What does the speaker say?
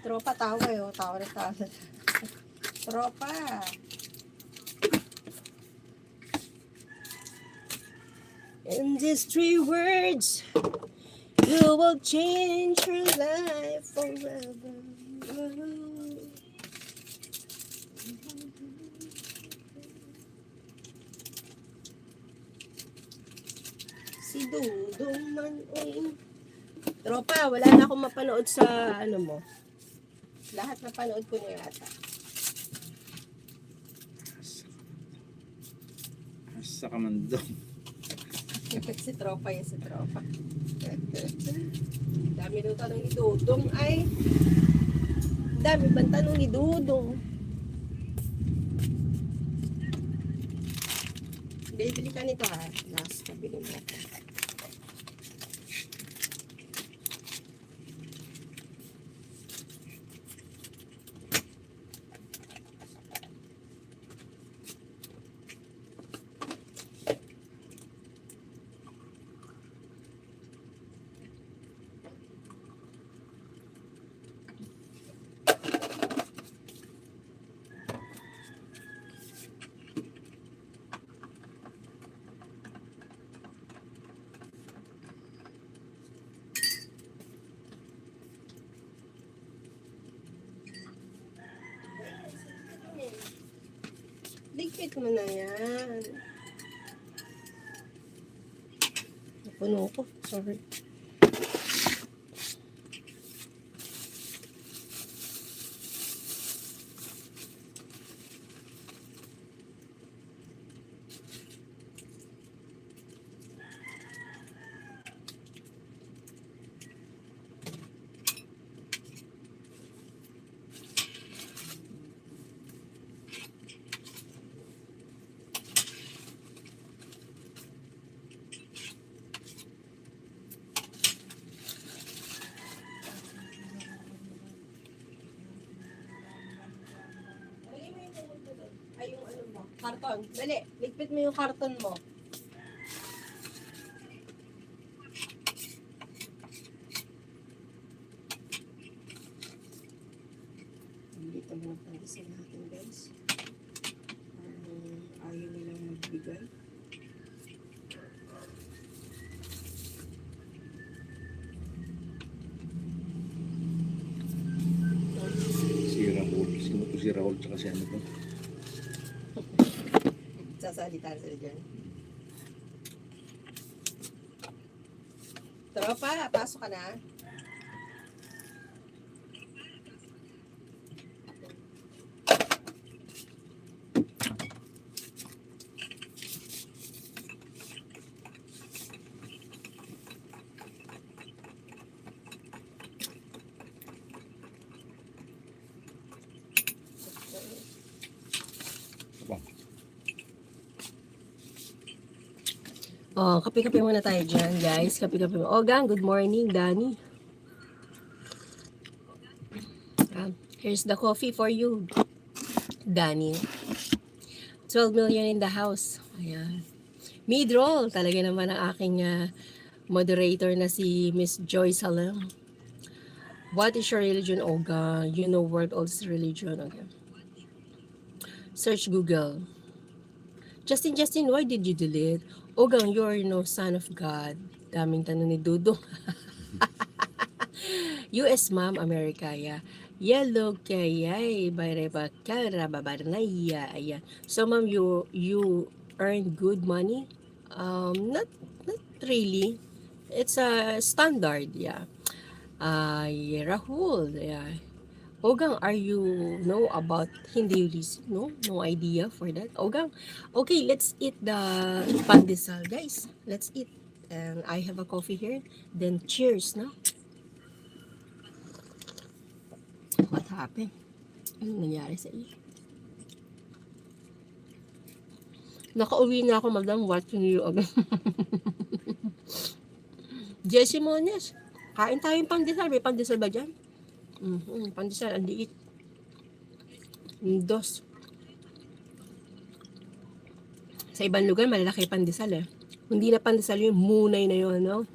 Tropa, tawa eh. Tawa na tawa. Tropa. In these 3 words, you will change your life forever. Si Dudong man ay. Tropa, wala na akong mapanood sa ano mo. Lahat napanood ko na yata. Sa kamandong. Si Tropa yan, si Tropa. Dami nung tanong ni Dudong ay. Dami bang tanong ni Dudong? Bibili ka nito ha. Last na bili mo. Ligpit mo na yan. Napuno ko. Sorry. Ay, yung ano mo. Karton. Dali. Ligpit mo yung karton mo. Dito mo ng pandisin natin, guys. Ayaw nilang magbigay. Si Raul tsaka si ano to. Sasalita sila dyan. Tropa, pasok ka na. Oh, kape-kape muna tayo dyan, guys. Kape-kape muna. Oh, gang, good morning, Danny. Here's the coffee for you, Danny. 12 million in the house. Ayan. Mid-roll. Talaga naman ang aking moderator na si Miss Joy Salem. What is your religion, Oga? You know world all's religion. Okay. Search Google. Justin, why did you delete? Ogang, you're son of God. Daming tanong ni Dudong. US ma'am, America, yeah. Yellow kayay, bayreba karababarnaya, ayan. So ma'am, you earn good money? Not really. It's a standard, yeah. Rahul, yeah. Ogang, are you know about Hinduism? No idea for that. Ogang, okay, let's eat the pandesal, guys. Let's eat. And I have a coffee here. Then cheers, no? What happened? Ano nangyari sa iyo? Nakauwi na ako, madam, watching you again. Jessie Mones, kain tayong pandesal. May pandesal ba dyan? Pandesal, ang liit. Dos. Sa ibang lugar, malalaki pandesal eh. Hindi na pandesal yun, munay na yun, no?